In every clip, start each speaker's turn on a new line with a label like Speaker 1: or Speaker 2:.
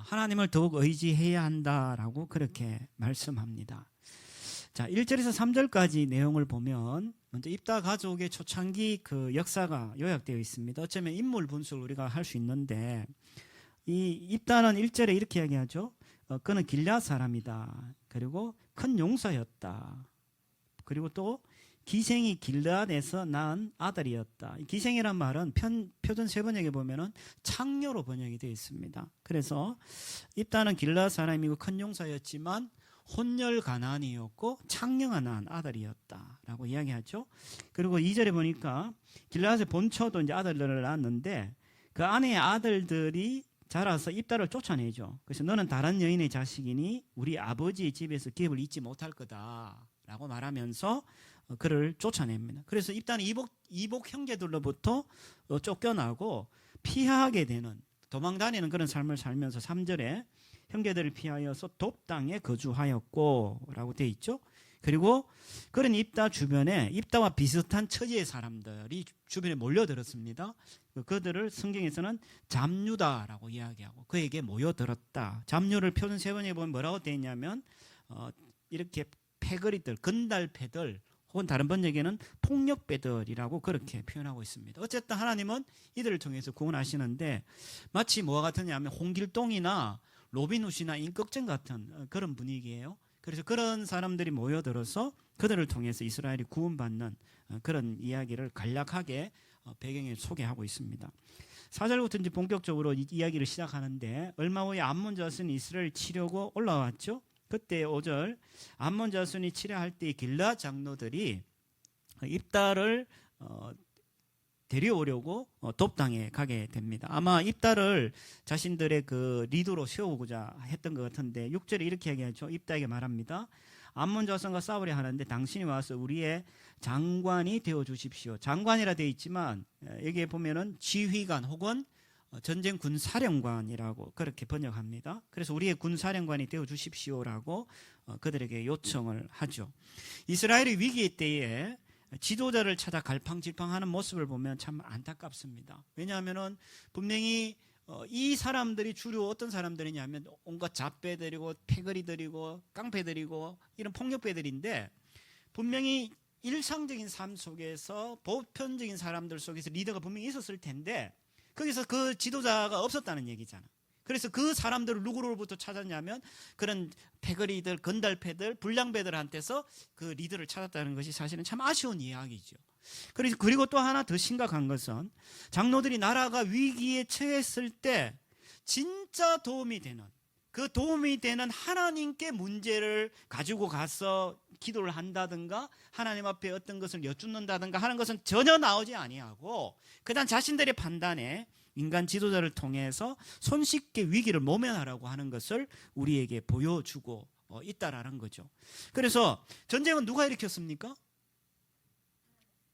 Speaker 1: 하나님을 더욱 의지해야 한다라고 그렇게 말씀합니다. 자, 1절에서 3절까지 내용을 보면 먼저 입다 가족의 초창기 그 역사가 요약되어 있습니다. 어쩌면 인물 분석을 우리가 할 수 있는데, 이 입다는 1절에 이렇게 이야기하죠. 그는 길앗 사람이다. 그리고 큰 용사였다. 그리고 또 기생이 길앗에서 낳은 아들이었다. 기생이란 말은 표준 세번역에 보면은 창녀로 번역이 되어 있습니다. 그래서 입다는 길앗 사람이고 큰 용사였지만 혼혈 가나안이었고 창녀가 낳은 아들이었다라고 이야기하죠. 그리고 2절에 보니까 길앗의 본처도 이제 아들들을 낳았는데 그 아내의 아들들이 자라서 입다를 쫓아내죠. 그래서 너는 다른 여인의 자식이니 우리 아버지의 집에서 기업을 잊지 못할 거다라고 말하면서 그를 쫓아냅니다. 그래서 입다는 이복 형제들로부터 쫓겨나고 피하게 되는, 도망다니는 그런 삶을 살면서 3절에 형제들을 피하여서 돕 땅에 거주하였고 라고 되어 있죠. 그리고 그런 입다 주변에 입다와 비슷한 처지의 사람들이 주변에 몰려들었습니다. 그들을 성경에서는 잡류다라고 이야기하고 그에게 모여들었다. 잡류를 표준 세번역에 보면 뭐라고 되어 있냐면 이렇게 패거리들, 건달패들 혹은 다른 번역에는 폭력배들이라고 그렇게 표현하고 있습니다. 어쨌든 하나님은 이들을 통해서 구원하시는데 마치 뭐와 같으냐 하면 홍길동이나 로빈훗이나 임꺽정 같은 그런 분위기예요. 그래서 그런 사람들이 모여들어서 그들을 통해서 이스라엘이 구원받는 그런 이야기를 간략하게 배경에 소개하고 있습니다. 4절부터 이제 본격적으로 이야기를 시작하는데 얼마 후에 암몬 자손이 이스라엘을 치려고 올라왔죠. 그때 5절 암몬 자손이 치려할 때 길라 장로들이 입다를 데려오려고 돕 땅에 가게 됩니다. 아마 입다를 자신들의 그 리더로 세우고자 했던 것 같은데 6절에 이렇게 얘기하죠. 입다에게 말합니다. 암몬 자손과 싸우려 하는데 당신이 와서 우리의 장관이 되어 주십시오. 장관이라 되어 있지만 여기에 보면은 지휘관 혹은 전쟁 군사령관이라고 그렇게 번역합니다. 그래서 우리의 군사령관이 되어 주십시오라고 그들에게 요청을 하죠. 이스라엘의 위기 때에 지도자를 찾아 갈팡질팡하는 모습을 보면 참 안타깝습니다. 왜냐하면은 분명히 이 사람들이 주로 어떤 사람들이냐면 온갖 잡배들이고 패거리들이고 깡패들이고 이런 폭력배들인데 분명히 일상적인 삶 속에서 보편적인 사람들 속에서 리더가 분명히 있었을 텐데 거기서 그 지도자가 없었다는 얘기잖아. 그래서 그 사람들을 누구로부터 찾았냐면 그런 패거리들, 건달패들, 불량배들한테서 그 리더를 찾았다는 것이 사실은 참 아쉬운 이야기죠. 그리고 또 하나 더 심각한 것은 장로들이 나라가 위기에 처했을 때 진짜 도움이 되는, 그 도움이 되는 하나님께 문제를 가지고 가서 기도를 한다든가 하나님 앞에 어떤 것을 여쭙는다든가 하는 것은 전혀 나오지 아니하고 그냥 자신들의 판단에 인간 지도자를 통해서 손쉽게 위기를 모면하라고 하는 것을 우리에게 보여주고 있다라는 거죠. 그래서 전쟁은 누가 일으켰습니까?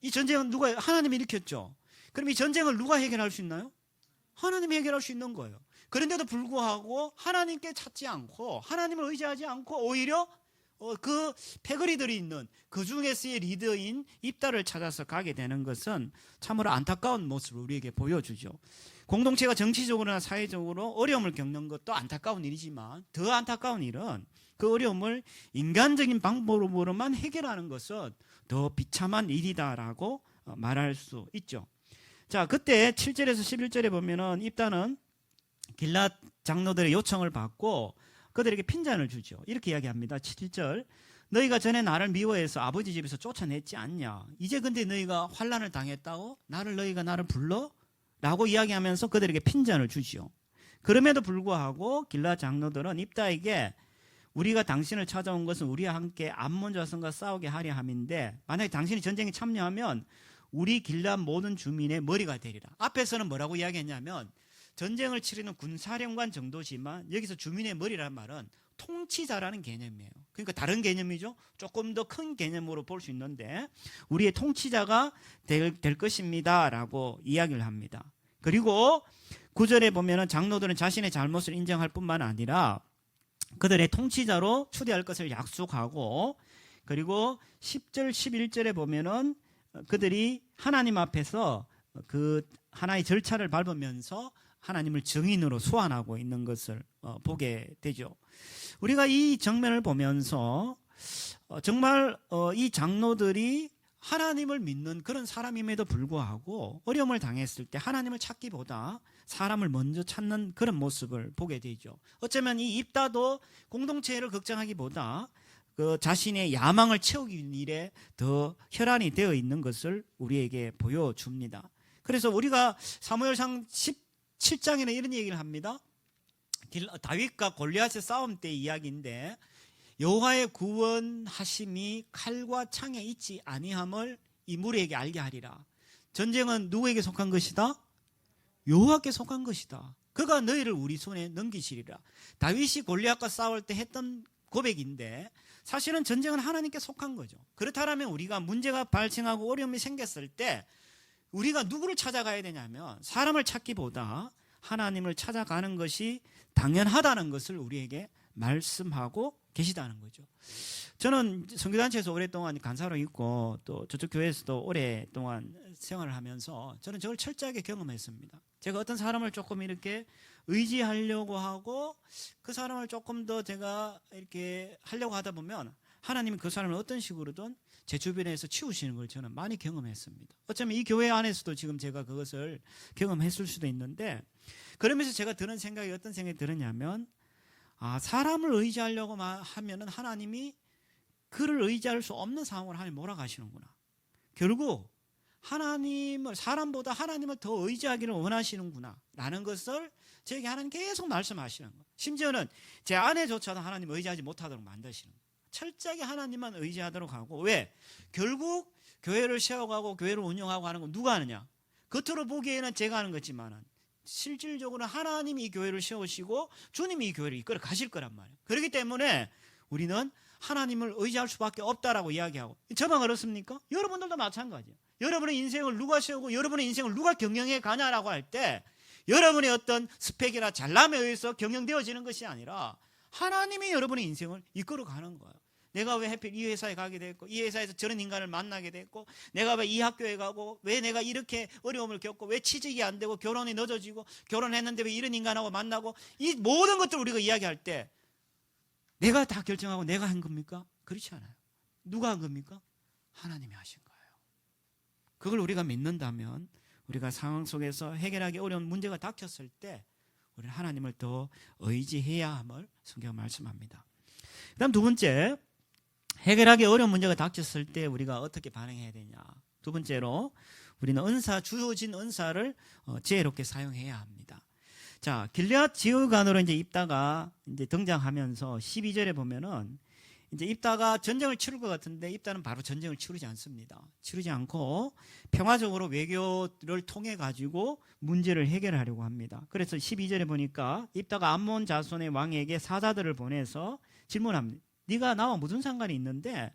Speaker 1: 이 전쟁은 하나님이 일으켰죠. 그럼 이 전쟁을 누가 해결할 수 있나요? 하나님이 해결할 수 있는 거예요. 그런데도 불구하고 하나님께 찾지 않고 하나님을 의지하지 않고 오히려 그 패거리들이 있는 그 중에서의 리더인 입다를 찾아서 가게 되는 것은 참으로 안타까운 모습을 우리에게 보여주죠. 공동체가 정치적으로나 사회적으로 어려움을 겪는 것도 안타까운 일이지만 더 안타까운 일은 그 어려움을 인간적인 방법으로만 해결하는 것은 더 비참한 일이다라고 말할 수 있죠. 자, 그때 7절에서 11절에 보면은 입다는 길앗 장로들의 요청을 받고 그들에게 핀잔을 주죠. 이렇게 이야기합니다. 7절 너희가 전에 나를 미워해서 아버지 집에서 쫓아냈지 않냐. 이제 근데 너희가 환난을 당했다고 너희가 나를 불러? 라고 이야기하면서 그들에게 핀잔을 주죠. 그럼에도 불구하고 길앗 장로들은 입다에게 우리가 당신을 찾아온 것은 우리와 함께 암몬 자손과 싸우게 하려 함인데 만약에 당신이 전쟁에 참여하면 우리 길앗 모든 주민의 머리가 되리라. 앞에서는 뭐라고 이야기했냐면 전쟁을 치르는 군사령관 정도지만 여기서 주민의 머리라는 말은 통치자라는 개념이에요. 그러니까 다른 개념이죠. 조금 더 큰 개념으로 볼 수 있는데 우리의 통치자가 될 것입니다 라고 이야기를 합니다. 그리고 9절에 보면은 장로들은 자신의 잘못을 인정할 뿐만 아니라 그들의 통치자로 추대할 것을 약속하고 그리고 10절 11절에 보면은 그들이 하나님 앞에서 그 하나의 절차를 밟으면서 하나님을 증인으로 소환하고 있는 것을 보게 되죠. 우리가 이 장면을 보면서 정말 이 장로들이 하나님을 믿는 그런 사람임에도 불구하고 어려움을 당했을 때 하나님을 찾기보다 사람을 먼저 찾는 그런 모습을 보게 되죠. 어쩌면 이 입다도 공동체를 걱정하기보다 그 자신의 야망을 채우기 일에 더 혈안이 되어 있는 것을 우리에게 보여줍니다. 그래서 우리가 사무엘상 17장에는 이런 얘기를 합니다. 다윗과 골리앗의 싸움 때 이야기인데 여호와의 구원하심이 칼과 창에 있지 아니함을 이 무리에게 알게 하리라. 전쟁은 누구에게 속한 것이다? 여호와께 속한 것이다. 그가 너희를 우리 손에 넘기시리라. 다윗이 골리앗과 싸울 때 했던 고백인데 사실은 전쟁은 하나님께 속한 거죠. 그렇다면 우리가 문제가 발생하고 어려움이 생겼을 때 우리가 누구를 찾아가야 되냐면 사람을 찾기보다 하나님을 찾아가는 것이 당연하다는 것을 우리에게 말씀하고 계시다는 거죠. 저는 선교단체에서 오랫동안 간사로 있고 또 저쪽 교회에서도 오랫동안 생활을 하면서 저는 저걸 철저하게 경험했습니다. 제가 어떤 사람을 조금 이렇게 의지하려고 하고 그 사람을 조금 더 제가 이렇게 하려고 하다 보면 하나님이 그 사람을 어떤 식으로든 제 주변에서 치우시는 걸 저는 많이 경험했습니다. 어쩌면 이 교회 안에서도 지금 제가 그것을 경험했을 수도 있는데 그러면서 제가 드는 생각이 어떤 생각이 들었냐면 사람을 의지하려고 하면은 하나님이 그를 의지할 수 없는 상황으로 하나님 몰아가시는구나. 결국 하나님을 사람보다 하나님을 더 의지하기를 원하시는구나 라는 것을 저에게 하나님 계속 말씀하시는 거예요. 심지어는 제 아내조차도 하나님 의지하지 못하도록 만드시는 거예요. 철저하게 하나님만 의지하도록 하고 왜? 결국 교회를 세워가고 교회를 운영하고 하는 건 누가 하느냐? 겉으로 보기에는 제가 하는 거지만은 실질적으로 하나님이 이 교회를 세우시고 주님이 이 교회를 이끌어 가실 거란 말이에요. 그렇기 때문에 우리는 하나님을 의지할 수밖에 없다라고 이야기하고 저만 그렇습니까? 여러분들도 마찬가지예요. 여러분의 인생을 누가 세우고 여러분의 인생을 누가 경영해 가냐라고 할 때 여러분의 어떤 스펙이나 잘남에 의해서 경영되어지는 것이 아니라 하나님이 여러분의 인생을 이끌어 가는 거예요. 내가 왜 하필 이 회사에 가게 됐고 이 회사에서 저런 인간을 만나게 됐고 내가 왜 이 학교에 가고 왜 내가 이렇게 어려움을 겪고 왜 취직이 안 되고 결혼이 늦어지고 결혼했는데 왜 이런 인간하고 만나고 이 모든 것들을 우리가 이야기할 때 내가 다 결정하고 내가 한 겁니까? 그렇지 않아요. 누가 한 겁니까? 하나님이 하신 거예요. 그걸 우리가 믿는다면 우리가 상황 속에서 해결하기 어려운 문제가 닥쳤을 때 우리는 하나님을 더 의지해야 함을 성경 말씀합니다. 그 다음 두 번째, 해결하기 어려운 문제가 닥쳤을 때 우리가 어떻게 반응해야 되냐. 두 번째로 우리는 주어진 은사를 지혜롭게 사용해야 합니다. 자, 길앗 지휘관으로 이제 입다가 이제 등장하면서 12절에 보면은 이제 입다가 전쟁을 치를 것 같은데 입다는 바로 전쟁을 치르지 않습니다. 치르지 않고 평화적으로 외교를 통해 가지고 문제를 해결하려고 합니다. 그래서 12절에 보니까 입다가 암몬 자손의 왕에게 사자들을 보내서 질문합니다. 네가 나와 무슨 상관이 있는데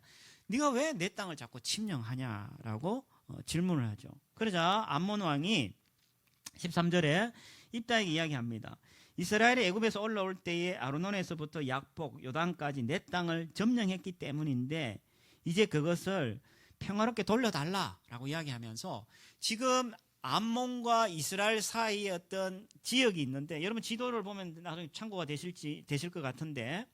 Speaker 1: 네가 왜 내 땅을 자꾸 침략하냐라고 질문을 하죠. 그러자 암몬 왕이 13절에 입다에게 이야기합니다. 이스라엘이 애굽에서 올라올 때에 아르논에서부터 약복, 요단까지 내 땅을 점령했기 때문인데 이제 그것을 평화롭게 돌려달라라고 이야기하면서 지금 암몬과 이스라엘 사이에 어떤 지역이 있는데 여러분 지도를 보면 나중에 참고가 되실 것 같은데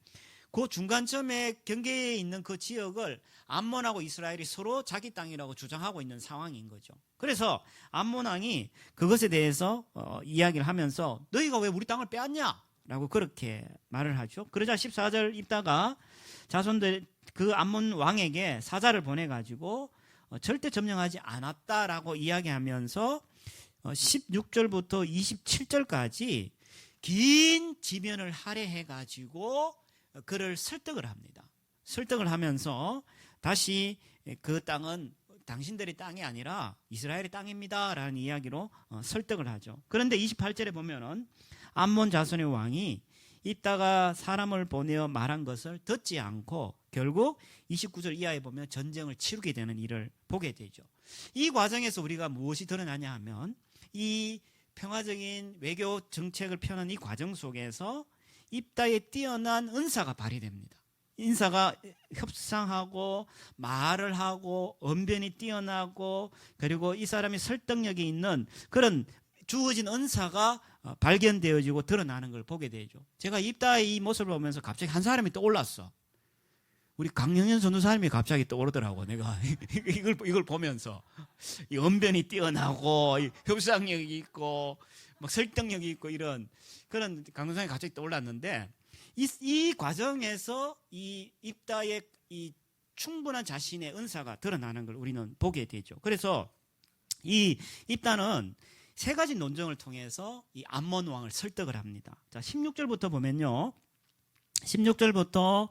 Speaker 1: 그 중간점에 경계에 있는 그 지역을 암몬하고 이스라엘이 서로 자기 땅이라고 주장하고 있는 상황인 거죠. 그래서 암몬 왕이 그것에 대해서 이야기를 하면서 너희가 왜 우리 땅을 빼앗냐? 라고 그렇게 말을 하죠. 그러자 14절 입다가 자손들 그 암몬 왕에게 사자를 보내가지고 절대 점령하지 않았다라고 이야기하면서 16절부터 27절까지 긴 지면을 할애해가지고 그를 설득을 합니다. 설득을 하면서 다시 그 땅은 당신들의 땅이 아니라 이스라엘의 땅입니다 라는 이야기로 설득을 하죠. 그런데 28절에 보면은 암몬 자손의 왕이 입다가 사람을 보내어 말한 것을 듣지 않고 결국 29절 이하에 보면 전쟁을 치르게 되는 일을 보게 되죠. 이 과정에서 우리가 무엇이 드러나냐 하면 이 평화적인 외교 정책을 펴는 이 과정 속에서 입다의 뛰어난 은사가 발휘됩니다. 인사가 협상하고 말을 하고 언변이 뛰어나고 그리고 이 사람이 설득력이 있는 그런 주어진 은사가 발견되어지고 드러나는 걸 보게 되죠. 제가 입다의 이 모습을 보면서 갑자기 한 사람이 떠올랐어. 우리 강영현 전도사님이 갑자기 떠오르더라고. 내가 이걸 보면서 이 언변이 뛰어나고 협상력이 있고 막 설득력이 있고 이런 그런 강도사님이 갑자기 떠올랐는데 이 과정에서 이 입다의 이 충분한 자신의 은사가 드러나는 걸 우리는 보게 되죠. 그래서 이 입다는 세 가지 논증을 통해서 이 암몬 왕을 설득을 합니다. 자, 16절부터 보면요. 16절부터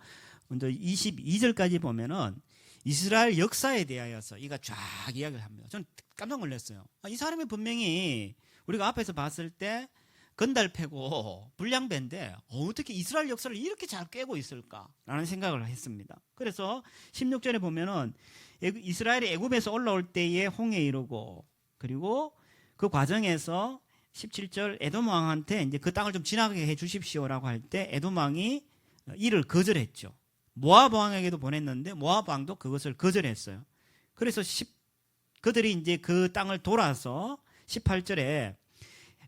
Speaker 1: 먼저 22절까지 보면은 이스라엘 역사에 대하여서 이가 쫙 이야기를 합니다. 저는 깜짝 놀랐어요. 이 사람이 분명히 우리가 앞에서 봤을 때 건달패고 불량배인데 어떻게 이스라엘 역사를 이렇게 잘 꿰고 있을까라는 생각을 했습니다. 그래서 16절에 보면은 이스라엘이 애굽에서 올라올 때에 홍해 이루고 그리고 그 과정에서 17절 에돔 왕한테 이제 그 땅을 좀 지나게 해 주십시오라고 할 때 에돔 왕이 이를 거절했죠. 모압 왕에게도 보냈는데 모압 왕도 그것을 거절했어요. 그래서 그들이 이제 그 땅을 돌아서 18절에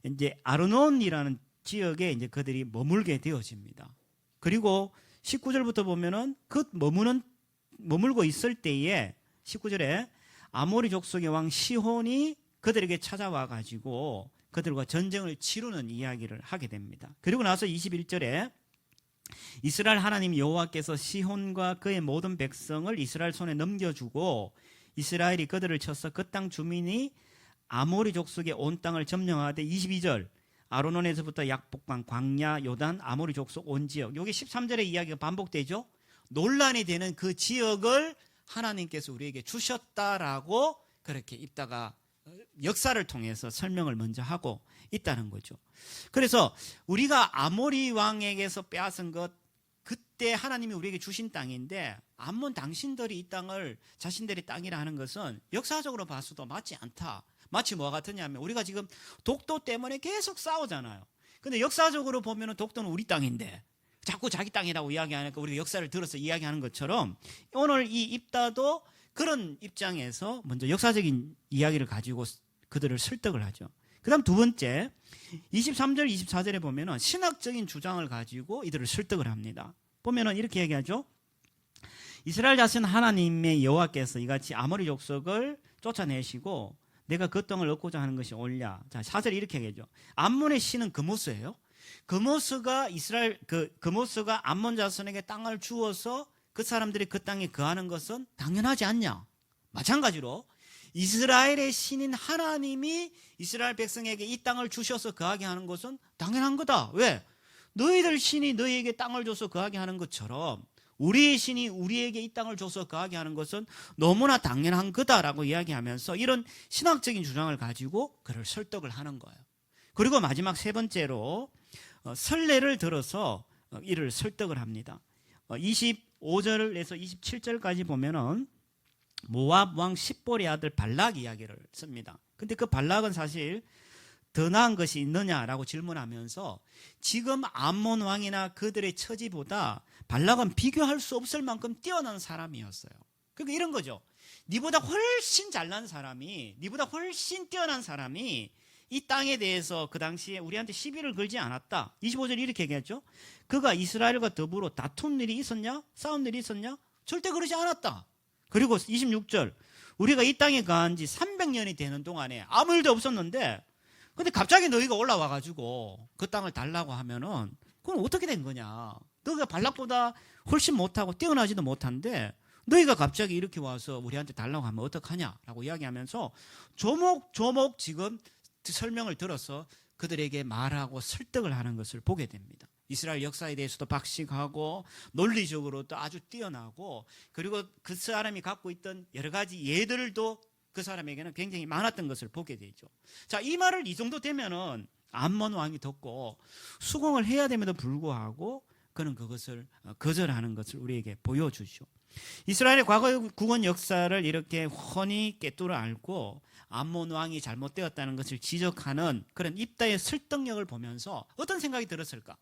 Speaker 1: 이제 아르논이라는 지역에 이제 그들이 머물게 되어집니다. 그리고 19절부터 보면은 그 머물고 있을 때에 19절에 아모리 족속의 왕 시혼이 그들에게 찾아와 가지고 그들과 전쟁을 치르는 이야기를 하게 됩니다. 그리고 나서 21절에 이스라엘 하나님 여호와께서 시혼과 그의 모든 백성을 이스라엘 손에 넘겨주고 이스라엘이 그들을 쳐서 그 땅 주민이 아모리 족속의 온 땅을 점령하되 22절 아르논에서부터 약복강 광야 요단 아모리 족속 온 지역 여기 13절의 이야기가 반복되죠. 논란이 되는 그 지역을 하나님께서 우리에게 주셨다라고 그렇게 입다가 역사를 통해서 설명을 먼저 하고 있다는 거죠. 그래서 우리가 아모리 왕에게서 빼앗은 것 그때 하나님이 우리에게 주신 땅인데 암몬 당신들이 이 땅을 자신들의 땅이라 하는 것은 역사적으로 봐서도 맞지 않다. 마치 뭐가 같으냐면 우리가 지금 독도 때문에 계속 싸우잖아요. 근데 역사적으로 보면 독도는 우리 땅인데 자꾸 자기 땅이라고 이야기하니까 우리가 역사를 들어서 이야기하는 것처럼 오늘 이 입다도 그런 입장에서 먼저 역사적인 이야기를 가지고 그들을 설득을 하죠. 그 다음 두 번째 23절 24절에 보면 신학적인 주장을 가지고 이들을 설득을 합니다. 보면 이렇게 얘기하죠. 이스라엘 자신 하나님의 여호와께서 이같이 아모리 족속을 쫓아내시고 내가 그 땅을 얻고자 하는 것이 옳냐. 자, 4절에 이렇게 얘기하죠. 암몬의 신은 그모스예요. 그모스가 그모스가 암몬 자손에게 땅을 주어서 그 사람들이 그 땅에 거하는 것은 당연하지 않냐. 마찬가지로 이스라엘의 신인 하나님이 이스라엘 백성에게 이 땅을 주셔서 거하게 하는 것은 당연한 거다. 왜? 너희들 신이 너희에게 땅을 줘서 거하게 하는 것처럼 우리의 신이 우리에게 이 땅을 줘서 거하게 하는 것은 너무나 당연한 거다라고 이야기하면서 이런 신학적인 주장을 가지고 그를 설득을 하는 거예요. 그리고 마지막 세 번째로 선례를 들어서 이를 설득을 합니다. 25절에서 27절까지 보면은 모압 왕 십볼의 아들 발락 이야기를 씁니다. 근데 그 발락은 사실 더 나은 것이 있느냐라고 질문하면서 지금 암몬 왕이나 그들의 처지보다 발락은 비교할 수 없을 만큼 뛰어난 사람이었어요. 그러니까 이런 거죠. 니보다 훨씬 잘난 사람이, 니보다 훨씬 뛰어난 사람이 이 땅에 대해서 그 당시에 우리한테 시비를 걸지 않았다. 25절 이렇게 얘기했죠. 그가 이스라엘과 더불어 다툰 일이 있었냐? 싸운 일이 있었냐? 절대 그러지 않았다. 그리고 26절 우리가 이 땅에 거한 지 300년이 되는 동안에 아무 일도 없었는데 근데 갑자기 너희가 올라와 가지고 그 땅을 달라고 하면은 그건 어떻게 된 거냐? 너희가 발락보다 훨씬 못하고 뛰어나지도 못한데 너희가 갑자기 이렇게 와서 우리한테 달라고 하면 어떡하냐라고 이야기하면서 조목조목 지금 설명을 들어서 그들에게 말하고 설득을 하는 것을 보게 됩니다. 이스라엘 역사에 대해서도 박식하고 논리적으로도 아주 뛰어나고 그리고 그 사람이 갖고 있던 여러 가지 예들도 그 사람에게는 굉장히 많았던 것을 보게 되죠. 자, 이 말을 이 정도 되면은 암몬 왕이 듣고 수긍을 해야 됨에도 불구하고 그는 그것을 거절하는 것을 우리에게 보여주죠. 이스라엘의 과거 구원 역사를 이렇게 훤히 꿰뚫어 알고 암몬 왕이 잘못되었다는 것을 지적하는 그런 입다의 설득력을 보면서 어떤 생각이 들었을까?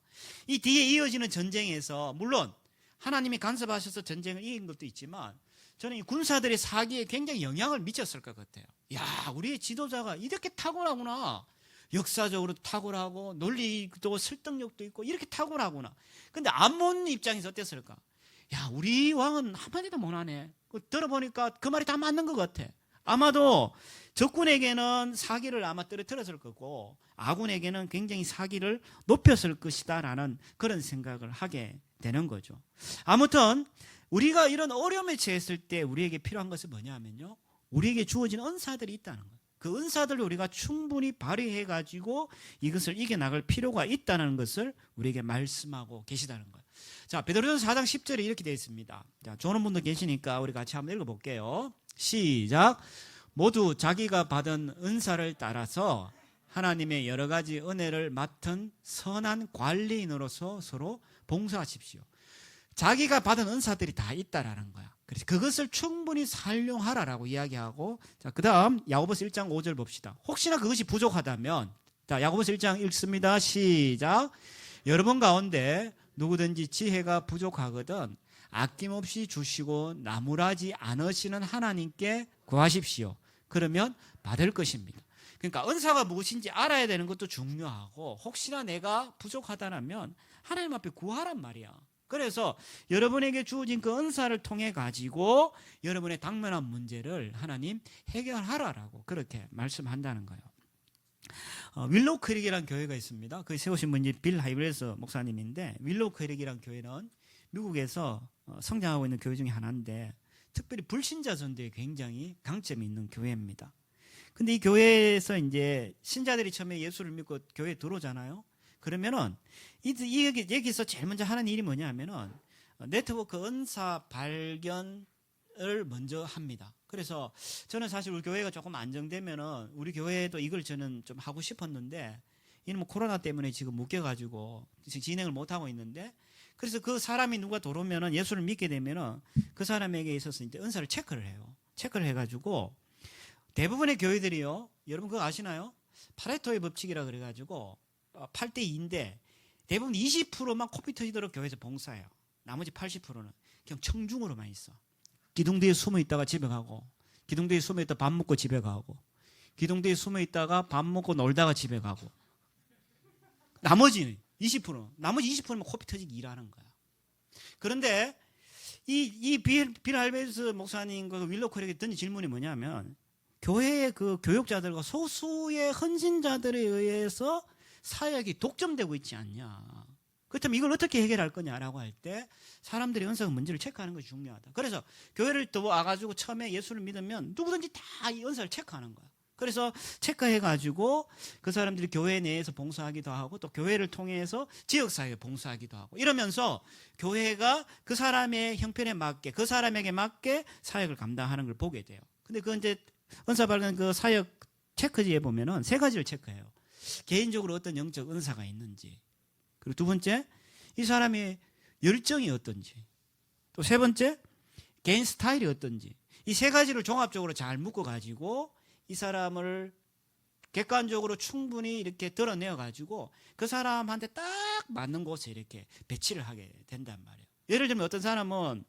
Speaker 1: 이 뒤에 이어지는 전쟁에서 물론 하나님이 간섭하셔서 전쟁을 이긴 것도 있지만 저는 이 군사들의 사기에 굉장히 영향을 미쳤을 것 같아요. 야, 우리의 지도자가 이렇게 탁월하구나. 역사적으로도 탁월하고 논리도 설득력도 있고 이렇게 탁월하구나. 근데 암몬 입장에서 어땠을까? 야, 우리 왕은 한마디도 못하네. 들어보니까 그 말이 다 맞는 것 같아. 아마도 적군에게는 사기를 아마 떨어뜨렸을 거고 아군에게는 굉장히 사기를 높였을 것이다라는 그런 생각을 하게 되는 거죠. 아무튼 우리가 이런 어려움에 처했을 때 우리에게 필요한 것은 뭐냐면요, 우리에게 주어진 은사들이 있다는 거예요. 그 은사들을 우리가 충분히 발휘해 가지고 이것을 이겨나갈 필요가 있다는 것을 우리에게 말씀하고 계시다는 거예요. 자, 베드로전서 4장 10절에 이렇게 되어 있습니다. 자, 좋은 분도 계시니까 우리 같이 한번 읽어볼게요. 시작. 모두 자기가 받은 은사를 따라서 하나님의 여러 가지 은혜를 맡은 선한 관리인으로서 서로 봉사하십시오. 자기가 받은 은사들이 다 있다라는 거야. 그래서 그것을 충분히 활용하라라고 이야기하고, 자, 그 다음 야고보서 1장 5절 봅시다. 혹시나 그것이 부족하다면, 자, 야고보서 1장 읽습니다. 시작. 여러분 가운데 누구든지 지혜가 부족하거든 아낌없이 주시고 나무라지 않으시는 하나님께 구하십시오. 그러면 받을 것입니다. 그러니까 은사가 무엇인지 알아야 되는 것도 중요하고, 혹시나 내가 부족하다면 하나님 앞에 구하란 말이야. 그래서 여러분에게 주어진 그 은사를 통해 가지고 여러분의 당면한 문제를 하나님 해결하라라고 그렇게 말씀한다는 거예요. 윌로우 크릭이라는 교회가 있습니다. 그 세우신 분이 빌 하이브레스 목사님인데, 윌로우 크릭이라는 교회는 미국에서 성장하고 있는 교회 중에 하나인데 특별히 불신자 전도에 굉장히 강점이 있는 교회입니다. 근데 이 교회에서 이제 신자들이 처음에 예수를 믿고 교회에 들어오잖아요. 그러면은 여기서 제일 먼저 하는 일이 뭐냐 하면은 네트워크 은사 발견을 먼저 합니다. 그래서 저는 사실 우리 교회가 조금 안정되면은 우리 교회도 이걸 저는 좀 하고 싶었는데, 이는 뭐 코로나 때문에 지금 묶여가지고 진행을 못 하고 있는데, 그래서 그 사람이 누가 들어오면은 예수를 믿게 되면은 그 사람에게 있어서 이제 은사를 체크를 해요. 체크를 해가지고 대부분의 교회들이요, 여러분 그거 아시나요? 파레토의 법칙이라 그래가지고 8대 2인데 대부분 20%만 코피 터지도록 교회에서 봉사해요. 나머지 80%는 그냥 청중으로만 있어. 기둥 뒤에 숨어 있다가 집에 가고, 기둥 뒤에 숨어 있다가 밥 먹고 집에 가고, 기둥 뒤에 숨어 있다가 밥 먹고 놀다가 집에 가고, 나머지 20%는 코피 터지기 일하는 거야. 그런데 이 빌 할베스 목사님 그 윌로우 크릭에 던진 질문이 뭐냐면, 교회의 그 교육자들과 소수의 헌신자들에 의해서 사역이 독점되고 있지 않냐. 그렇다면 이걸 어떻게 해결할 거냐라고 할 때 사람들이 은사가 뭔지를 체크하는 것이 중요하다. 그래서 교회를 또 와가지고 처음에 예수를 믿으면 누구든지 다 이 은사를 체크하는 거야. 그래서 체크해가지고 그 사람들이 교회 내에서 봉사하기도 하고, 또 교회를 통해서 지역사회에 봉사하기도 하고, 이러면서 교회가 그 사람의 형편에 맞게, 그 사람에게 맞게 사역을 감당하는 걸 보게 돼요. 근데 그 이제 은사 발견 그 사역 체크지에 보면은 세 가지를 체크해요. 개인적으로 어떤 영적 은사가 있는지, 그리고 두 번째, 이 사람의 열정이 어떤지, 또 세 번째, 개인 스타일이 어떤지. 이 세 가지를 종합적으로 잘 묶어가지고 이 사람을 객관적으로 충분히 이렇게 드러내어가지고 그 사람한테 딱 맞는 곳에 이렇게 배치를 하게 된단 말이에요. 예를 들면 어떤 사람은,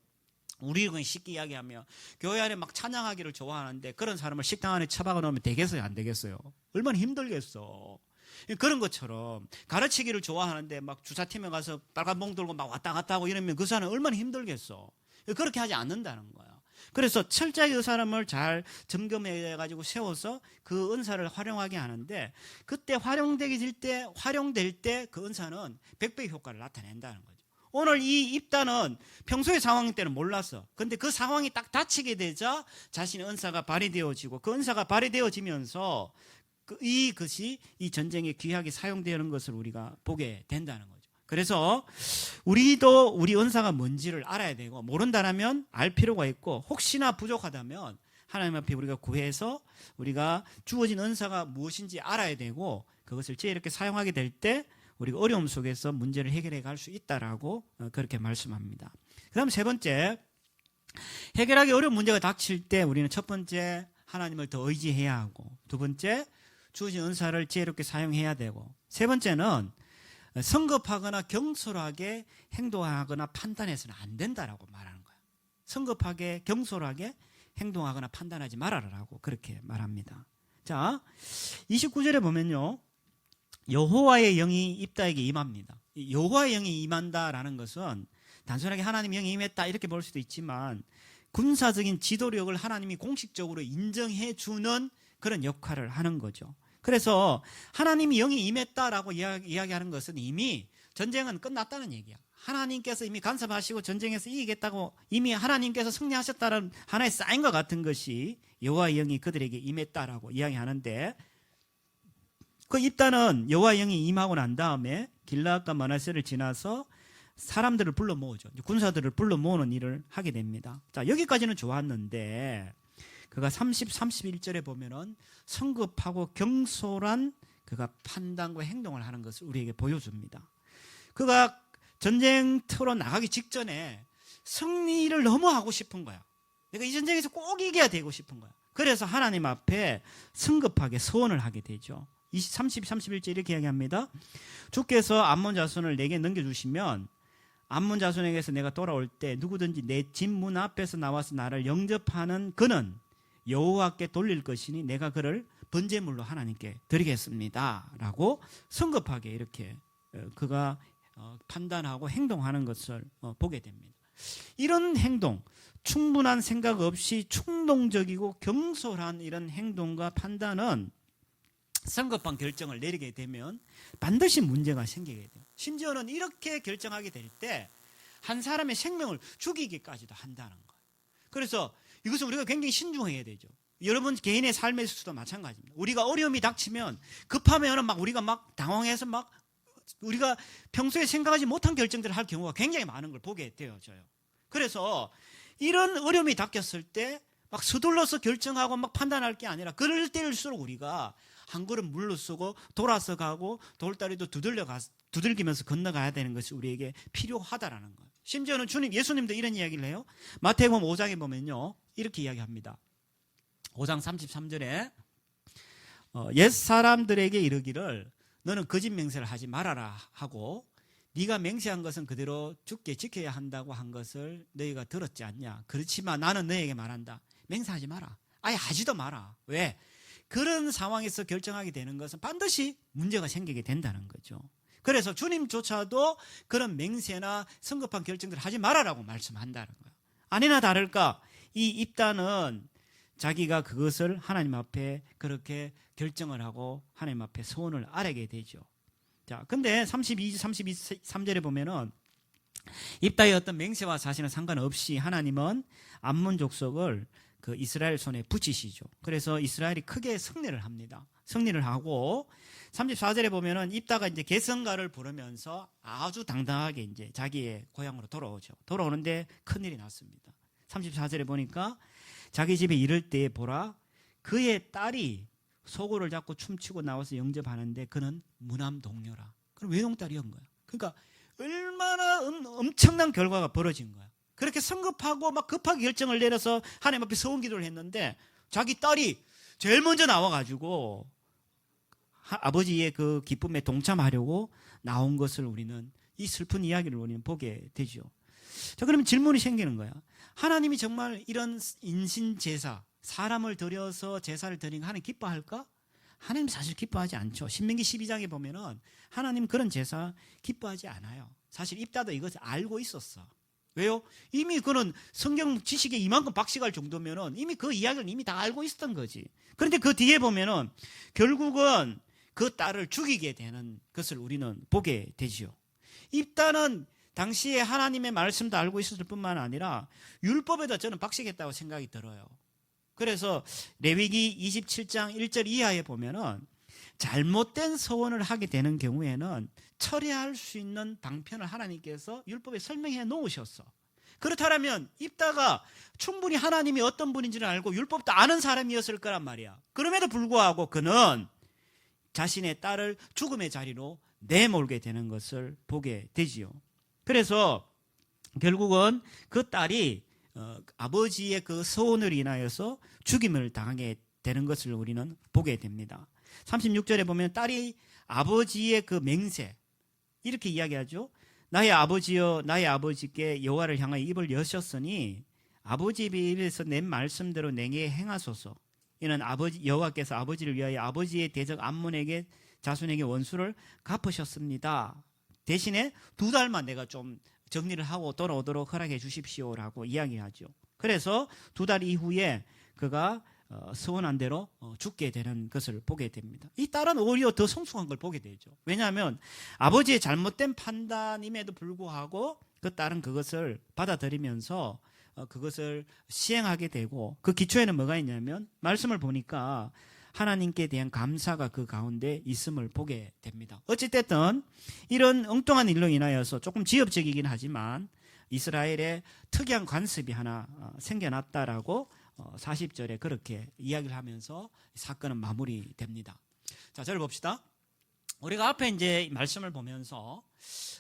Speaker 1: 우리 그냥 쉽게 이야기하면 교회 안에 막 찬양하기를 좋아하는데 그런 사람을 식당 안에 처박아 놓으면 되겠어요, 안 되겠어요? 얼마나 힘들겠어. 그런 것처럼 가르치기를 좋아하는데 막 주사팀에 가서 빨간 봉 들고 막 왔다 갔다 하고 이러면 그 사람은 얼마나 힘들겠어. 그렇게 하지 않는다는 거야. 그래서 철저하게 그 사람을 잘 점검해 가지고 세워서 그 은사를 활용하게 하는데, 그때 활용될 때 그 은사는 100배의 효과를 나타낸다는 거죠. 오늘 이 입단은 평소의 상황 때는 몰랐어. 근데 그 상황이 딱 닥치게 되자 자신의 은사가 발휘되어지고, 그 은사가 발휘되어지면서 이것이 이 전쟁에 귀하게 사용되는 것을 우리가 보게 된다는 거죠. 그래서 우리도 우리 은사가 뭔지를 알아야 되고, 모른다면 알 필요가 있고, 혹시나 부족하다면 하나님 앞에 우리가 구해서 우리가 주어진 은사가 무엇인지 알아야 되고, 그것을 지혜롭게 사용하게 될 때 우리가 어려움 속에서 문제를 해결해 갈 수 있다라고 그렇게 말씀합니다. 그 다음 세 번째, 해결하기 어려운 문제가 닥칠 때 우리는 첫 번째, 하나님을 더 의지해야 하고, 두 번째, 주어진 은사를 지혜롭게 사용해야 되고, 세 번째는 성급하거나 경솔하게 행동하거나 판단해서는 안 된다라고 말하는 거예요. 성급하게 경솔하게 행동하거나 판단하지 말아라라고 그렇게 말합니다. 자, 29절에 보면요, 여호와의 영이 입다에게 임합니다. 여호와의 영이 임한다라는 것은 단순하게 하나님의 영이 임했다 이렇게 볼 수도 있지만 군사적인 지도력을 하나님이 공식적으로 인정해 주는 그런 역할을 하는 거죠. 그래서 하나님이 영이 임했다라고 이야기하는 것은 이미 전쟁은 끝났다는 얘기야. 하나님께서 이미 간섭하시고 전쟁에서 이기겠다고 이미 하나님께서 승리하셨다는 하나의 사인과 같은 것이 여호와의 영이 그들에게 임했다라고 이야기하는데, 그 입다는 여호와의 영이 임하고 난 다음에 길라앗과 므낫세를 지나서 사람들을 불러 모으죠. 군사들을 불러 모으는 일을 하게 됩니다. 자, 여기까지는 좋았는데 그가 30, 31절에 보면은 성급하고 경솔한 그가 판단과 행동을 하는 것을 우리에게 보여줍니다. 그가 전쟁터로 나가기 직전에 승리를 너무 하고 싶은 거야. 내가 이 전쟁에서 꼭 이겨야 되고 싶은 거야. 그래서 하나님 앞에 성급하게 서원을 하게 되죠. 30, 31절 이렇게 이야기합니다. 주께서 암몬 자손을 내게 넘겨주시면 암몬 자손에게서 내가 돌아올 때 누구든지 내 집 문 앞에서 나와서 나를 영접하는 그는 여호와께 돌릴 것이니 내가 그를 번제물로 하나님께 드리겠습니다 라고 성급하게 이렇게 그가 판단하고 행동하는 것을 보게 됩니다. 이런 행동, 충분한 생각 없이 충동적이고 경솔한 이런 행동과 판단은 성급한 결정을 내리게 되면 반드시 문제가 생기게 돼요. 심지어는 이렇게 결정하게 될 때 한 사람의 생명을 죽이기까지도 한다는 거예요. 그래서 이것은 우리가 굉장히 신중해야 되죠. 여러분 개인의 삶에서도 마찬가지입니다. 우리가 어려움이 닥치면 급하면 막 우리가 막 당황해서 막 우리가 평소에 생각하지 못한 결정들을 할 경우가 굉장히 많은 걸 보게 되어져요. 그래서 이런 어려움이 닥쳤을 때 막 서둘러서 결정하고 막 판단할 게 아니라 그럴 때일수록 우리가 한 걸음 물러서고 돌아서 가고 돌다리도 두들기면서 건너가야 되는 것이 우리에게 필요하다라는 거예요. 심지어는 예수님도 이런 이야기를 해요. 마태복음 5장에 보면요 이렇게 이야기합니다. 5장 33절에 옛 사람들에게 이르기를 너는 거짓 맹세를 하지 말아라 하고 네가 맹세한 것은 그대로 죽게 지켜야 한다고 한 것을 너희가 들었지 않냐. 그렇지만 나는 너희에게 말한다. 맹세하지 마라. 아예 하지도 마라. 왜? 그런 상황에서 결정하게 되는 것은 반드시 문제가 생기게 된다는 거죠. 그래서 주님조차도 그런 맹세나 성급한 결정들을 하지 말아라고 말씀한다는 거예요. 아니나 다를까 이 입다는 자기가 그것을 하나님 앞에 그렇게 결정을 하고 하나님 앞에 소원을 아뢰게 되죠. 자, 근데 33절에 보면은 입다의 어떤 맹세와 사실은 상관없이 하나님은 암몬 족속을 그 이스라엘 손에 붙이시죠. 그래서 이스라엘이 크게 승리를 합니다. 승리를 하고 34절에 보면은 입다가 이제 계성가를 부르면서 아주 당당하게 이제 자기의 고향으로 돌아오죠. 돌아오는데 큰일이 났습니다. 34절에 보니까 자기 집에 이를 때에 보라 그의 딸이 소고를 잡고 춤추고 나와서 영접하는데 그는 무남 동료라. 그럼 외동딸이었던 거야. 그러니까 얼마나 엄청난 결과가 벌어진 거야. 그렇게 성급하고 막 급하게 결정을 내려서 하나님 앞에 서원 기도를 했는데 자기 딸이 제일 먼저 나와가지고 아버지의 그 기쁨에 동참하려고 나온 것을 우리는 이 슬픈 이야기를 우리는 보게 되죠. 자, 그러면 질문이 생기는 거야. 하나님이 정말 이런 인신제사, 사람을 들여서 제사를 드리는 거 하나님 기뻐할까? 하나님 사실 기뻐하지 않죠. 신명기 12장에 보면은 하나님 그런 제사 기뻐하지 않아요. 사실 입다도 이것을 알고 있었어. 왜요? 이미 그는 성경 지식에 이만큼 박식할 정도면은 이미 그 이야기를 이미 다 알고 있었던 거지. 그런데 그 뒤에 보면은 결국은 그 딸을 죽이게 되는 것을 우리는 보게 되지요. 입다는 당시에 하나님의 말씀도 알고 있었을 뿐만 아니라 율법에도 저는 박식했다고 생각이 들어요. 그래서 레위기 27장 1절 이하에 보면은 잘못된 서원을 하게 되는 경우에는 처리할 수 있는 방편을 하나님께서 율법에 설명해 놓으셨어. 그렇다면 입다가 충분히 하나님이 어떤 분인지를 알고 율법도 아는 사람이었을 거란 말이야. 그럼에도 불구하고 그는 자신의 딸을 죽음의 자리로 내몰게 되는 것을 보게 되지요. 그래서 결국은 그 딸이 아버지의 그 서원을 인하여서 죽임을 당하게 되는 것을 우리는 보게 됩니다. 36절에 보면 딸이 아버지의 그 맹세 이렇게 이야기하죠. 나의 아버지여 나의 아버지께 여호와를 향하여 입을 여셨으니 아버지의 입에서 낸 말씀대로 내게 행하소서. 이는 아버지 여호와께서 아버지를 위하여 아버지의 대적 암몬에게 자손에게 원수를 갚으셨습니다. 대신에 2달만 내가 좀 정리를 하고 돌아오도록 허락해 주십시오라고 이야기하죠. 그래서 2달 이후에 그가 서원한 대로 죽게 되는 것을 보게 됩니다. 이 딸은 오히려 더 성숙한 걸 보게 되죠. 왜냐하면 아버지의 잘못된 판단임에도 불구하고 그 딸은 그것을 받아들이면서 그것을 시행하게 되고, 그 기초에는 뭐가 있냐면 말씀을 보니까 하나님께 대한 감사가 그 가운데 있음을 보게 됩니다. 어찌됐든 이런 엉뚱한 일로 인하여서 조금 지엽적이긴 하지만 이스라엘에 특이한 관습이 하나 생겨났다라고 40절에 그렇게 이야기를 하면서 사건은 마무리됩니다. 자, 저를 봅시다. 우리가 앞에 이제 말씀을 보면서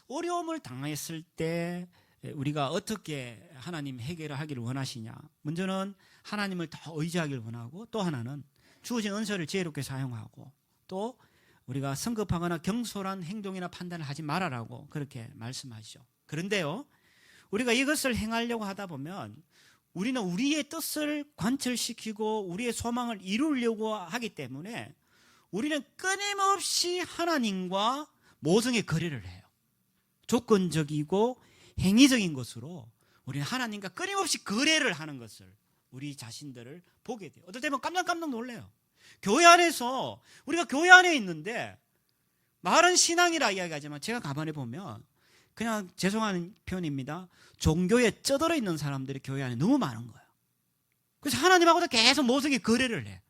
Speaker 1: 어려움을 당했을 때 우리가 어떻게 하나님 해결을 하기를 원하시냐. 먼저는 하나님을 더 의지하기를 원하고, 또 하나는 주어진 은사를 지혜롭게 사용하고, 또 우리가 성급하거나 경솔한 행동이나 판단을 하지 말아라고 그렇게 말씀하시죠. 그런데요, 우리가 이것을 행하려고 하다 보면 우리는 우리의 뜻을 관철시키고 우리의 소망을 이루려고 하기 때문에 우리는 끊임없이 하나님과 모성의 거래를 해요. 조건적이고 행위적인 것으로 우리는 하나님과 끊임없이 거래를 하는 것을, 우리 자신들을 보게 돼요. 어떨 때면 깜짝깜짝 놀래요. 교회 안에서, 우리가 교회 안에 있는데 말은 신앙이라 이야기하지만 제가 가만히 보면 그냥, 죄송한 표현입니다, 종교에 쩌들어 있는 사람들이 교회 안에 너무 많은 거예요. 그래서 하나님하고도 계속 모성의 거래를 해.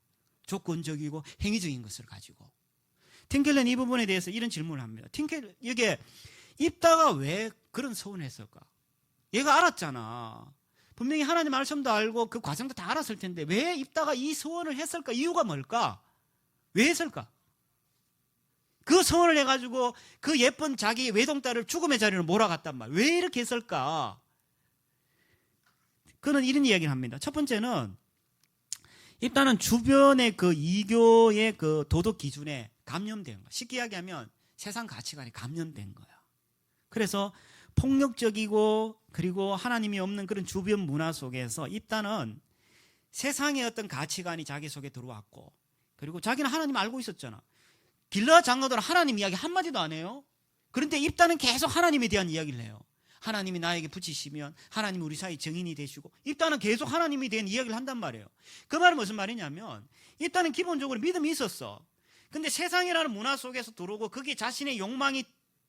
Speaker 1: 조건적이고 행위적인 것을 가지고. 틴켈러는 이 부분에 대해서 이런 질문을 합니다. 틴켈러, 이게 입다가 왜 그런 서운을 했을까? 얘가 알았잖아. 분명히 하나님 말씀도 알고 그 과정도 다 알았을 텐데 왜 입다가 이 서원을 했을까? 이유가 뭘까? 왜 했을까? 그 서원을 해가지고 그 예쁜 자기 외동딸을 죽음의 자리로 몰아갔단 말이야. 왜 이렇게 했을까? 그는 이런 이야기를 합니다. 첫 번째는 입다는 주변의 그 이교의 그 도덕 기준에 감염된 거야. 쉽게 이야기하면 세상 가치관에 감염된 거야. 그래서 폭력적이고 그리고 하나님이 없는 그런 주변 문화 속에서 입다는 세상의 어떤 가치관이 자기 속에 들어왔고, 그리고 자기는 하나님 알고 있었잖아. 길르앗 장로들은 하나님 이야기 한마디도 안 해요. 그런데 입다는 계속 하나님에 대한 이야기를 해요. 하나님이 나에게 붙이시면 하나님이 우리 사이 증인이 되시고, 입다는 계속 하나님에 대한 이야기를 한단 말이에요. 그 말은 무슨 말이냐면 입다는 기본적으로 믿음이 있었어. 근데 세상이라는 문화 속에서 들어오고 거기에 자신의 욕망이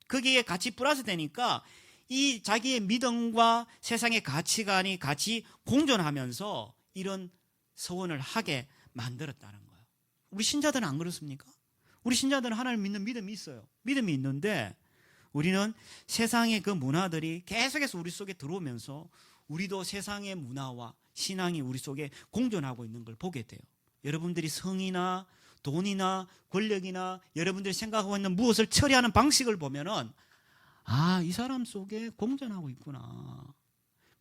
Speaker 1: 거기에 같이 플러스 되니까 이 자기의 믿음과 세상의 가치관이 같이 공존하면서 이런 서원을 하게 만들었다는 거예요. 우리 신자들은 안 그렇습니까? 우리 신자들은 하나님을 믿는 믿음이 있어요. 믿음이 있는데 우리는 세상의 그 문화들이 계속해서 우리 속에 들어오면서 우리도 세상의 문화와 신앙이 우리 속에 공존하고 있는 걸 보게 돼요. 여러분들이 성이나 돈이나 권력이나 여러분들이 생각하고 있는 무엇을 처리하는 방식을 보면은, 아, 이 사람 속에 공존하고 있구나.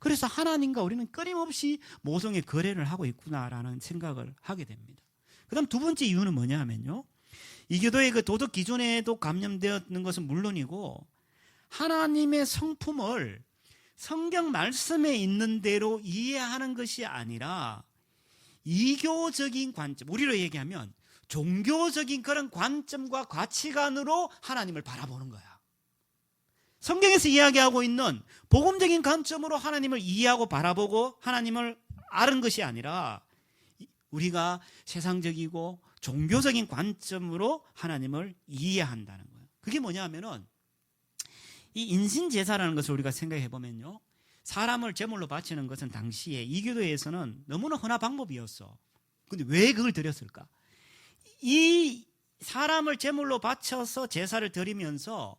Speaker 1: 그래서 하나님과 우리는 끊임없이 모성의 거래를 하고 있구나라는 생각을 하게 됩니다. 그 다음 두 번째 이유는 뭐냐 하면요, 이교도의 그 도덕 기준에도 감염되었는 것은 물론이고 하나님의 성품을 성경 말씀에 있는 대로 이해하는 것이 아니라 이교적인 관점, 우리로 얘기하면 종교적인 그런 관점과 가치관으로 하나님을 바라보는 거야. 성경에서 이야기하고 있는 복음적인 관점으로 하나님을 이해하고 바라보고 하나님을 아는 것이 아니라 우리가 세상적이고 종교적인 관점으로 하나님을 이해한다는 거예요. 그게 뭐냐 하면은 이 인신제사라는 것을 우리가 생각해 보면요, 사람을 제물로 바치는 것은 당시에 이교도에서는 너무나 흔한 방법이었어. 근데 왜 그걸 드렸을까? 이 사람을 제물로 바쳐서 제사를 드리면서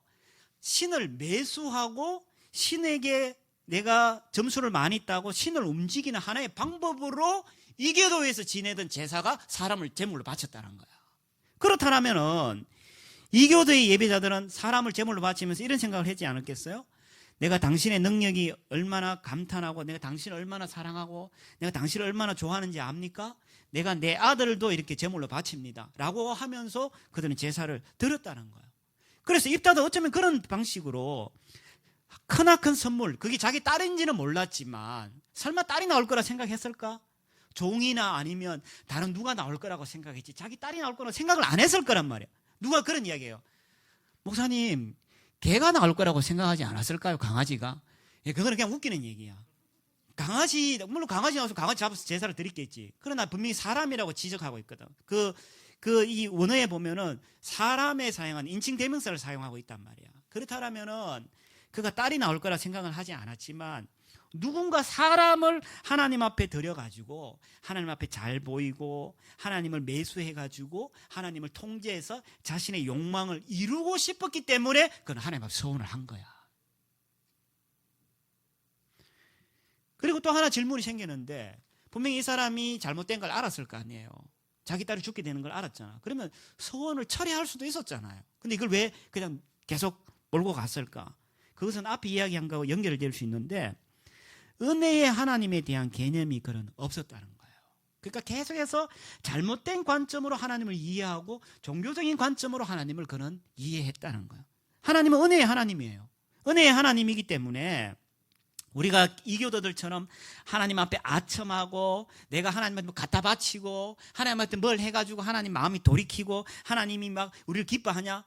Speaker 1: 신을 매수하고 신에게 내가 점수를 많이 따고 신을 움직이는 하나의 방법으로 이교도에서 지내던 제사가 사람을 제물로 바쳤다는 거야. 그렇다면은 이교도의 예배자들은 사람을 제물로 바치면서 이런 생각을 하지 않았겠어요? 내가 당신의 능력이 얼마나 감탄하고 내가 당신을 얼마나 사랑하고 내가 당신을 얼마나 좋아하는지 압니까? 내가 내 아들도 이렇게 제물로 바칩니다 라고 하면서 그들은 제사를 드렸다는 거예요. 그래서 입다도 어쩌면 그런 방식으로 크나큰 선물, 그게 자기 딸인지는 몰랐지만 설마 딸이 나올 거라 생각했을까? 종이나 아니면 다른 누가 나올 거라고 생각했지 자기 딸이 나올 거라고 생각을 안 했을 거란 말이야. 누가 그런 이야기예요. 목사님, 개가 나올 거라고 생각하지 않았을까요? 강아지가? 예, 그거는 그냥 웃기는 얘기야. 강아지, 물론 강아지 나와서 강아지 잡아서 제사를 드렸겠지. 그러나 분명히 사람이라고 지적하고 있거든. 이 원어에 보면은 사람에 사용한 인칭 대명사를 사용하고 있단 말이야. 그렇다면은 그가 딸이 나올 거라 생각을 하지 않았지만 누군가 사람을 하나님 앞에 들여가지고 하나님 앞에 잘 보이고 하나님을 매수해가지고 하나님을 통제해서 자신의 욕망을 이루고 싶었기 때문에 그는 하나님 앞에 서원을 한 거야. 그리고 또 하나 질문이 생기는데 분명히 이 사람이 잘못된 걸 알았을 거 아니에요. 자기 딸이 죽게 되는 걸 알았잖아. 그러면 서원을 철회할 수도 있었잖아요. 근데 이걸 왜 그냥 계속 몰고 갔을까? 그것은 앞에 이야기한 거하고 연결될 수 있는데 은혜의 하나님에 대한 개념이 그런 없었다는 거예요. 그러니까 계속해서 잘못된 관점으로 하나님을 이해하고 종교적인 관점으로 하나님을 그는 이해했다는 거예요. 하나님은 은혜의 하나님이에요. 은혜의 하나님이기 때문에 우리가 이교도들처럼 하나님 앞에 아첨하고 내가 하나님한테 갖다 바치고 하나님한테 뭘 해가지고 하나님 마음이 돌이키고 하나님이 막 우리를 기뻐하냐?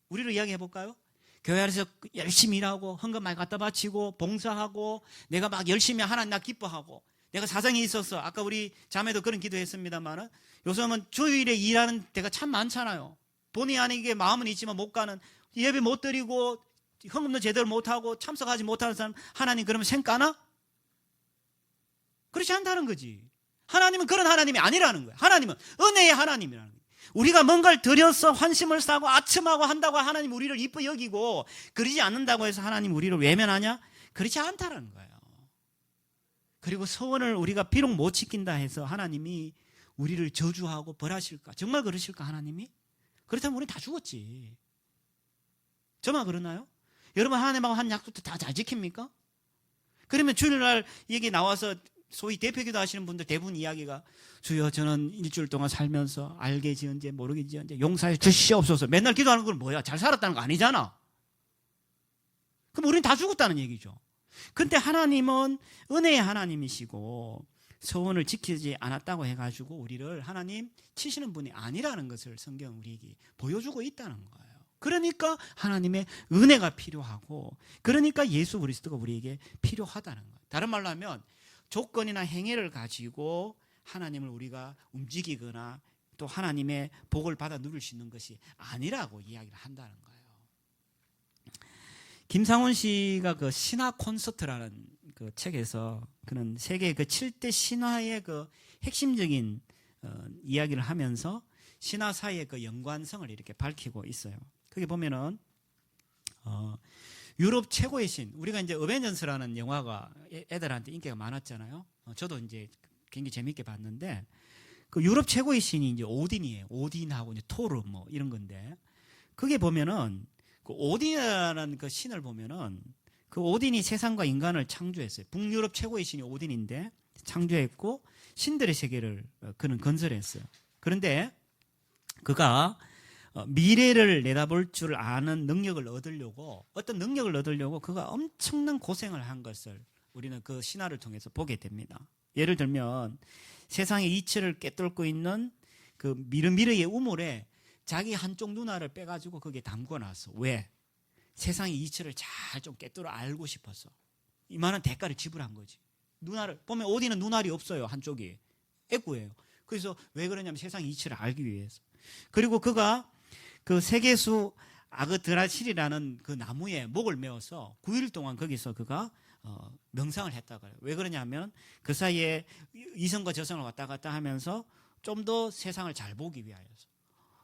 Speaker 1: 우리를 이야기해 볼까요? 교회 안에서 열심히 일하고 헌금 많이 갖다 바치고 봉사하고 내가 막 열심히 하나님 나 기뻐하고 내가 사정이 있어서 아까 우리 자매도 그런 기도했습니다만 요즘은 주일에 일하는 데가 참 많잖아요. 본의 아니게 마음은 있지만 못 가는 예배 못 드리고 헌금도 제대로 못하고 참석하지 못하는 사람 하나님 그러면 생까나? 그렇지 않다는 거지. 하나님은 그런 하나님이 아니라는 거야. 하나님은 은혜의 하나님이라는 거야. 우리가 뭔가를 드려서 환심을 사고 아첨하고 한다고 하나님 우리를 이뻐 여기고 그러지 않는다고 해서 하나님 우리를 외면하냐? 그렇지 않다는 거예요. 그리고 서원을 우리가 비록 못 지킨다 해서 하나님이 우리를 저주하고 벌하실까? 정말 그러실까 하나님이? 그렇다면 우리는 다 죽었지. 저만 그러나요? 여러분 하나님하고 한 약속도 다 잘 지킵니까? 그러면 주일날 얘기 나와서 소위 대표기도 하시는 분들 대부분 이야기가 주여 저는 일주일 동안 살면서 알게지언제 모르게지언제 용서해 주시옵소서. 맨날 기도하는 건 뭐야? 잘 살았다는 거 아니잖아. 그럼 우리는 다 죽었다는 얘기죠. 근데 하나님은 은혜의 하나님이시고 서원을 지키지 않았다고 해가지고 우리를 하나님 치시는 분이 아니라는 것을 성경은 우리에게 보여주고 있다는 거예요. 그러니까 하나님의 은혜가 필요하고 그러니까 예수 그리스도가 우리에게 필요하다는 거예요. 다른 말로 하면 조건이나 행위를 가지고 하나님을 우리가 움직이거나 또 하나님의 복을 받아 누릴 수 있는 것이 아니라고 이야기를 한다는 거예요. 김상훈 씨가 그 신화 콘서트라는 그 책에서 그는 세계 그 7대 신화의 그 핵심적인 이야기를 하면서 신화 사이의 그 연관성을 이렇게 밝히고 있어요. 거기 보면은 유럽 최고의 신, 우리가 이제 어벤져스라는 영화가 애들한테 인기가 많았잖아요. 저도 이제 굉장히 재밌게 봤는데 그 유럽 최고의 신이 이제 오딘이에요. 오딘하고 이제 토르 뭐 이런 건데 그게 보면은 그 오딘이라는 그 신을 보면은 그 오딘이 세상과 인간을 창조했어요. 북유럽 최고의 신이 오딘인데 창조했고 신들의 세계를 그는 건설했어요. 그런데 그가 미래를 내다볼 줄 아는 능력을 얻으려고 어떤 능력을 얻으려고 그가 엄청난 고생을 한 것을 우리는 그 신화를 통해서 보게 됩니다. 예를 들면 세상의 이치를 꿰뚫고 있는 그 미르미르의 우물에 자기 한쪽 눈알을 빼가지고 거기에 담궈놨어. 왜? 세상의 이치를 잘 좀 꿰뚫어 알고 싶어서 이만한 대가를 지불한 거지. 눈알을 보면 오딘은 눈알이 없어요. 한쪽이 애꾸예요. 그래서 왜 그러냐면 세상의 이치를 알기 위해서. 그리고 그가 그 세계수 아그드라실이라는 그 나무에 목을 메어서 9일 동안 거기서 그가 명상을 했다고 해요. 왜 그러냐면 그 사이에 이성과 저성을 왔다 갔다 하면서 좀 더 세상을 잘 보기 위하여서.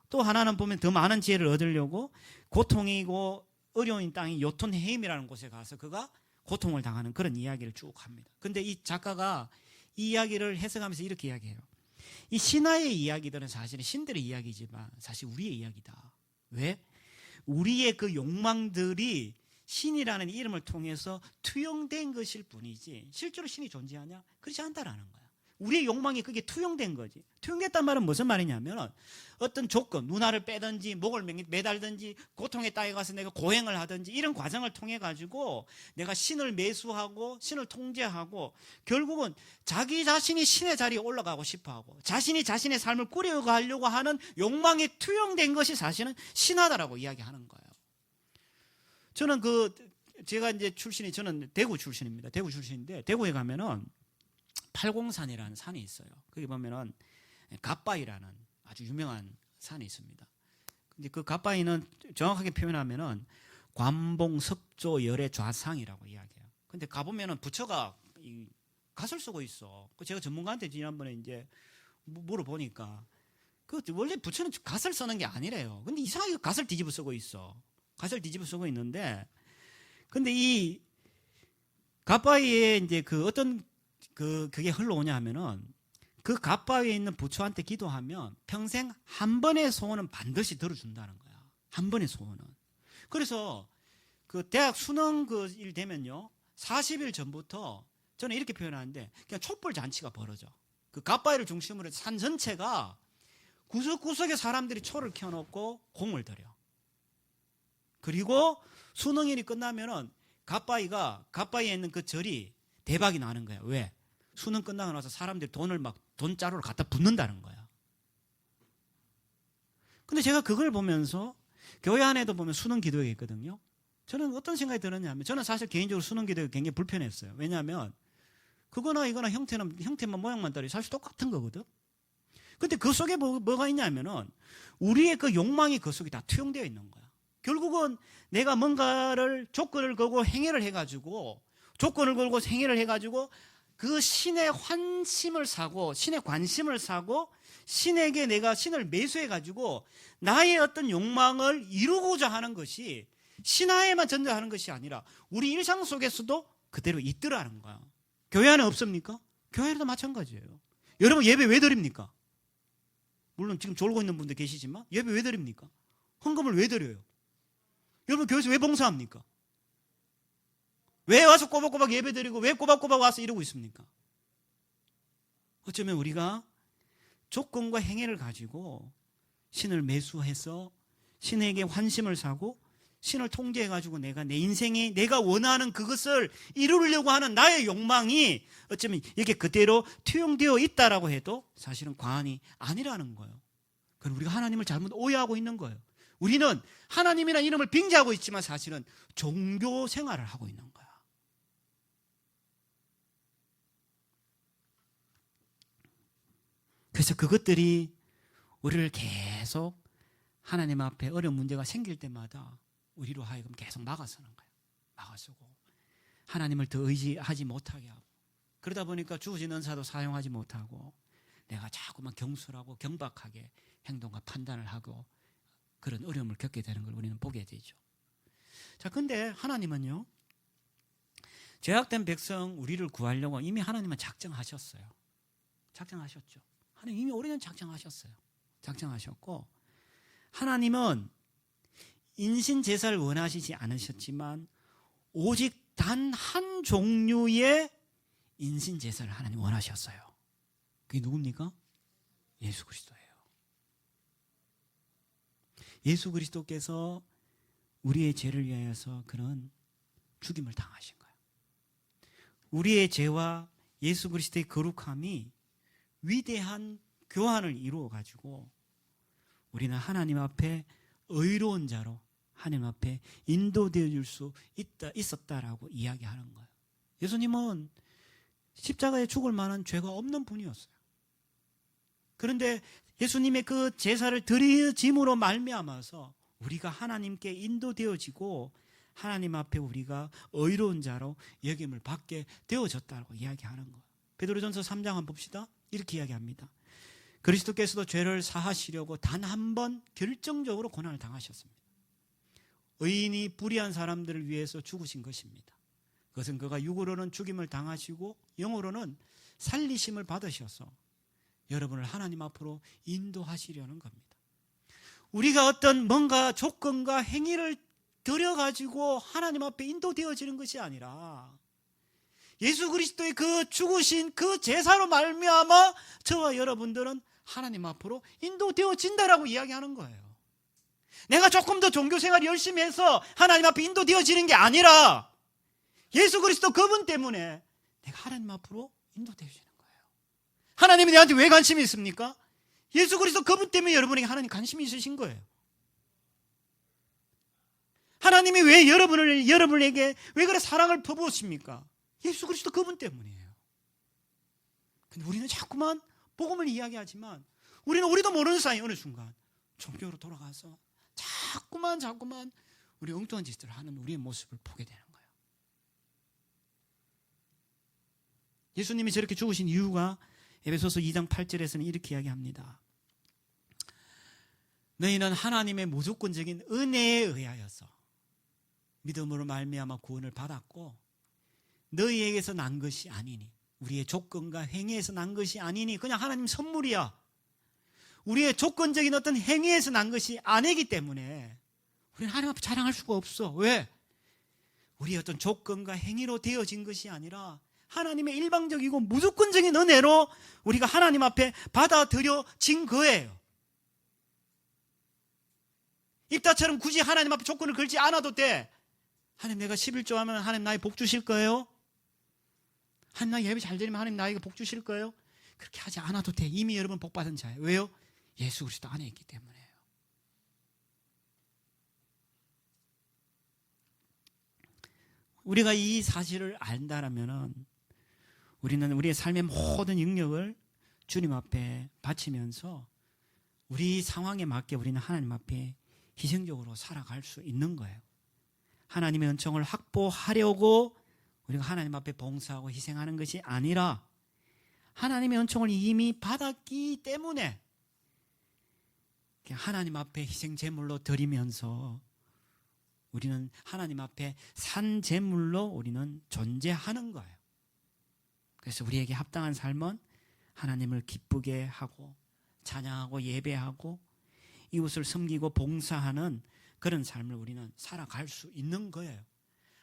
Speaker 1: 또 하나는 보면 더 많은 지혜를 얻으려고 고통이고 어려운 땅이 요톤헤임이라는 곳에 가서 그가 고통을 당하는 그런 이야기를 쭉 합니다. 근데 이 작가가 이 이야기를 해석하면서 이렇게 이야기해요. 이 신화의 이야기들은 사실은 신들의 이야기지만 사실 우리의 이야기다. 왜? 우리의 그 욕망들이 신이라는 이름을 통해서 투영된 것일 뿐이지 실제로 신이 존재하냐? 그렇지 않다라는 거야. 우리의 욕망이 그게 투영된 거지. 투영됐단 말은 무슨 말이냐면 어떤 조건, 누나를 빼든지 목을 매달든지 고통의 땅에 가서 내가 고행을 하든지 이런 과정을 통해 가지고 내가 신을 매수하고 신을 통제하고 결국은 자기 자신이 신의 자리에 올라가고 싶어하고 자신이 자신의 삶을 꾸려가려고 하는 욕망이 투영된 것이 사실은 신하다라고 이야기하는 거예요. 저는 제가 이제 저는 대구 출신입니다. 대구 출신인데 대구에 가면은 팔공산이라는 산이 있어요. 거기 보면은 갓바위라는 아주 유명한 산이 있습니다. 근데 그 갓바위는 정확하게 표현하면은 관봉석조 열의 좌상이라고 이야기해요. 근데 가보면은 부처가 갓을 쓰고 있어. 제가 전문가한테 지난번에 이제 물어보니까 원래 부처는 갓을 쓰는 게 아니래요. 근데 이상하게 갓을 뒤집어 쓰고 있어. 갓을 뒤집어 쓰고 있는데 근데 이 갓바위에 이제 그게 흘러오냐 하면은 그 갓바위에 있는 부처한테 기도하면 평생 한 번의 소원은 반드시 들어준다는 거야. 한 번의 소원은. 그래서 그 대학 수능 일 되면요. 40일 전부터 저는 이렇게 표현하는데 그냥 촛불 잔치가 벌어져. 그 갓바위를 중심으로 산 전체가 구석구석에 사람들이 초를 켜놓고 공을 들여. 그리고 수능일이 끝나면은 갓바위에 있는 그 절이 대박이 나는 거야. 왜? 수능 끝나고 나서 사람들이 돈자루를 갖다 붓는다는 거야. 근데 제가 그걸 보면서 교회 안에도 보면 수능 기도회가 있거든요. 저는 어떤 생각이 들었냐면 저는 사실 개인적으로 수능 기도회가 굉장히 불편했어요. 왜냐하면 그거나 이거나 형태만 모양만 다르지 사실 똑같은 거거든. 근데 그 속에 뭐가 있냐면은 우리의 그 욕망이 그 속에 다 투영되어 있는 거야. 결국은 내가 뭔가를 조건을 걸고 행위를 해가지고 그 신의 환심을 사고 신의 관심을 사고 신에게 내가 신을 매수해가지고 나의 어떤 욕망을 이루고자 하는 것이 신하에만 전달하는 것이 아니라 우리 일상 속에서도 그대로 있더라는 거야. 교회 안에 없습니까? 교회 안에도 마찬가지예요. 여러분 예배 왜 드립니까? 물론 지금 졸고 있는 분들 계시지만 예배 왜 드립니까? 헌금을 왜 드려요? 여러분 교회에서 왜 봉사합니까? 왜 와서 꼬박꼬박 예배 드리고 왜 꼬박꼬박 와서 이러고 있습니까? 어쩌면 우리가 조건과 행위를 가지고 신을 매수해서 신에게 환심을 사고 신을 통제해가지고 내가 내 인생에 내가 원하는 그것을 이루려고 하는 나의 욕망이 어쩌면 이렇게 그대로 투영되어 있다라고 해도 사실은 과언이 아니라는 거예요. 그럼 우리가 하나님을 잘못 오해하고 있는 거예요. 우리는 하나님이라는 이름을 빙자하고 있지만 사실은 종교 생활을 하고 있는 거야. 그래서 그것들이 우리를 계속 하나님 앞에 어려운 문제가 생길 때마다 우리로 하여금 계속 막아서는 거예요. 막아서고 하나님을 더 의지하지 못하게 하고 그러다 보니까 주어진 은사도 사용하지 못하고 내가 자꾸만 경솔하고 경박하게 행동과 판단을 하고 그런 어려움을 겪게 되는 걸 우리는 보게 되죠. 자, 근데 하나님은요, 죄악된 백성 우리를 구하려고 이미 하나님은 작정하셨어요. 작정하셨죠. 하나님 이미 오래전 작정하셨어요. 작정하셨고 하나님은 인신 제사를 원하시지 않으셨지만 오직 단 한 종류의 인신 제사를 하나님 원하셨어요. 그게 누굽니까? 예수 그리스도예요. 예수 그리스도께서 우리의 죄를 위하여서 그런 죽임을 당하신 거예요. 우리의 죄와 예수 그리스도의 거룩함이 위대한 교환을 이루어 가지고 우리는 하나님 앞에 의로운 자로 하나님 앞에 인도되어 줄 수 있었다라고 이야기하는 거예요. 예수님은 십자가에 죽을 만한 죄가 없는 분이었어요. 그런데 예수님의 그 제사를 드려짐으로 말미암아서 우리가 하나님께 인도되어지고 하나님 앞에 우리가 의로운 자로 여김을 받게 되어졌다고 이야기하는 거예요. 베드로전서 3장 한번 봅시다. 이렇게 이야기합니다. 그리스도께서도 죄를 사하시려고 단 한 번 결정적으로 고난을 당하셨습니다. 의인이 불의한 사람들을 위해서 죽으신 것입니다. 그것은 그가 육으로는 죽임을 당하시고 영으로는 살리심을 받으셔서 여러분을 하나님 앞으로 인도하시려는 겁니다. 우리가 어떤 뭔가 조건과 행위를 들여가지고 하나님 앞에 인도되어지는 것이 아니라 예수 그리스도의 그 죽으신 그 제사로 말미암아 저와 여러분들은 하나님 앞으로 인도되어진다라고 이야기하는 거예요. 내가 조금 더 종교생활 열심히 해서 하나님 앞에 인도되어지는 게 아니라 예수 그리스도 그분 때문에 내가 하나님 앞으로 인도되어지는 거예요. 하나님이 내한테 왜 관심이 있습니까? 예수 그리스도 그분 때문에 여러분에게 하나님 관심이 있으신 거예요. 하나님이 왜 여러분에게 왜 그래 사랑을 퍼부으십니까? 예수 그리스도 그분 때문이에요. 근데 우리는 자꾸만 복음을 이야기하지만 우리도 모르는 사이 어느 순간 종교로 돌아가서 자꾸만 우리 엉뚱한 짓을 하는 우리의 모습을 보게 되는 거예요. 예수님이 저렇게 죽으신 이유가 에베소서 2장 8절에서는 이렇게 이야기합니다. 너희는 하나님의 무조건적인 은혜에 의하여서 믿음으로 말미암아 구원을 받았고 너희에게서 난 것이 아니니, 우리의 조건과 행위에서 난 것이 아니니, 그냥 하나님 선물이야. 우리의 조건적인 어떤 행위에서 난 것이 아니기 때문에 우리는 하나님 앞에 자랑할 수가 없어. 왜? 우리의 어떤 조건과 행위로 되어진 것이 아니라 하나님의 일방적이고 무조건적인 은혜로 우리가 하나님 앞에 받아들여진 거예요. 입다처럼 굳이 하나님 앞에 조건을 걸지 않아도 돼. 하나님, 내가 11조 하면 하나님 나에게 복 주실 거예요? 하나님, 나 예배 잘 드리면 하나님 나에게 복 주실 거예요? 그렇게 하지 않아도 돼. 이미 여러분 복 받은 자예요. 왜요? 예수 그리스도 안에 있기 때문에요. 우리가 이 사실을 안다라면은 우리는 우리의 삶의 모든 능력을 주님 앞에 바치면서 우리 상황에 맞게 우리는 하나님 앞에 희생적으로 살아갈 수 있는 거예요. 하나님의 은총을 확보하려고 우리가 하나님 앞에 봉사하고 희생하는 것이 아니라 하나님의 은총을 이미 받았기 때문에 하나님 앞에 희생 제물로 드리면서 우리는 하나님 앞에 산 제물로 우리는 존재하는 거예요. 그래서 우리에게 합당한 삶은 하나님을 기쁘게 하고 찬양하고 예배하고 이웃을 섬기고 봉사하는 그런 삶을 우리는 살아갈 수 있는 거예요.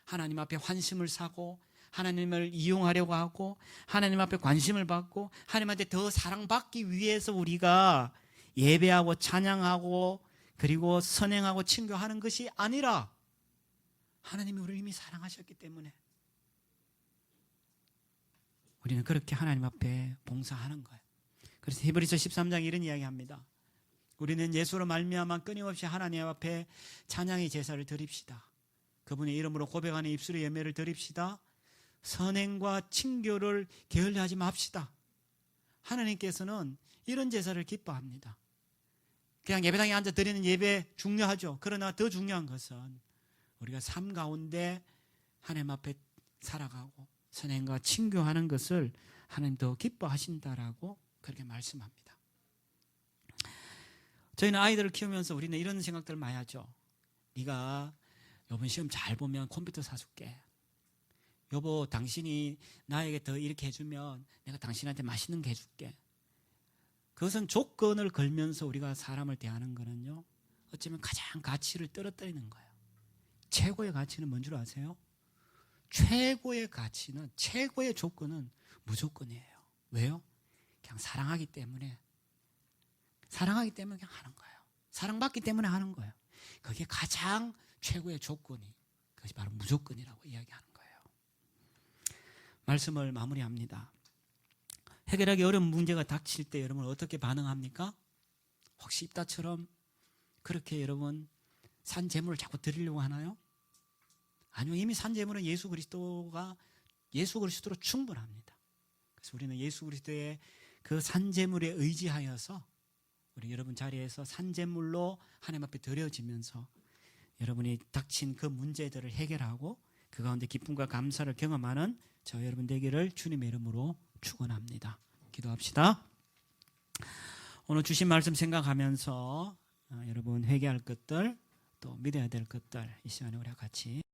Speaker 1: 하나님 앞에 환심을 사고 하나님을 이용하려고 하고 하나님 앞에 관심을 받고 하나님한테 더 사랑받기 위해서 우리가 예배하고 찬양하고 그리고 선행하고 친교하는 것이 아니라 하나님이 우리를 이미 사랑하셨기 때문에 우리는 그렇게 하나님 앞에 봉사하는 거예요. 그래서 히브리서 13장 이런 이야기합니다. 우리는 예수로 말미암아 끊임없이 하나님 앞에 찬양의 제사를 드립시다. 그분의 이름으로 고백하는 입술의 열매를 드립시다. 선행과 친교를 게을리하지 맙시다. 하나님께서는 이런 제사를 기뻐합니다. 그냥 예배당에 앉아 드리는 예배 중요하죠. 그러나 더 중요한 것은 우리가 삶 가운데 하나님 앞에 살아가고 선행과 친교하는 것을 하나님 더 기뻐하신다라고 그렇게 말씀합니다. 저희는 아이들을 키우면서 우리는 이런 생각들을 많이 하죠. 네가 이번 시험 잘 보면 컴퓨터 사줄게. 여보, 당신이 나에게 더 이렇게 해주면 내가 당신한테 맛있는 거 해줄게. 그것은 조건을 걸면서 우리가 사람을 대하는 거는요, 어쩌면 가장 가치를 떨어뜨리는 거예요. 최고의 가치는 뭔 줄 아세요? 최고의 가치는, 최고의 조건은 무조건이에요. 왜요? 그냥 사랑하기 때문에 그냥 하는 거예요. 사랑받기 때문에 하는 거예요. 그게 가장 최고의 조건이, 그것이 바로 무조건이라고 이야기하는 거예요. 말씀을 마무리합니다. 해결하기 어려운 문제가 닥칠 때 여러분 어떻게 반응합니까? 혹시 입다처럼 그렇게 여러분 산 제물을 자꾸 드리려고 하나요? 아니요, 이미 산 제물은 예수 그리스도로 충분합니다. 그래서 우리는 예수 그리스도의 그 산 제물에 의지하여서 우리 여러분 자리에서 산 제물로 하나님 앞에 드려지면서 여러분이 닥친 그 문제들을 해결하고 그 가운데 기쁨과 감사를 경험하는 저 여러분 되기를 주님의 이름으로 축원합니다. 기도합시다. 오늘 주신 말씀 생각하면서 여러분 회개할 것들 또 믿어야 될 것들 이 시간에 우리가 같이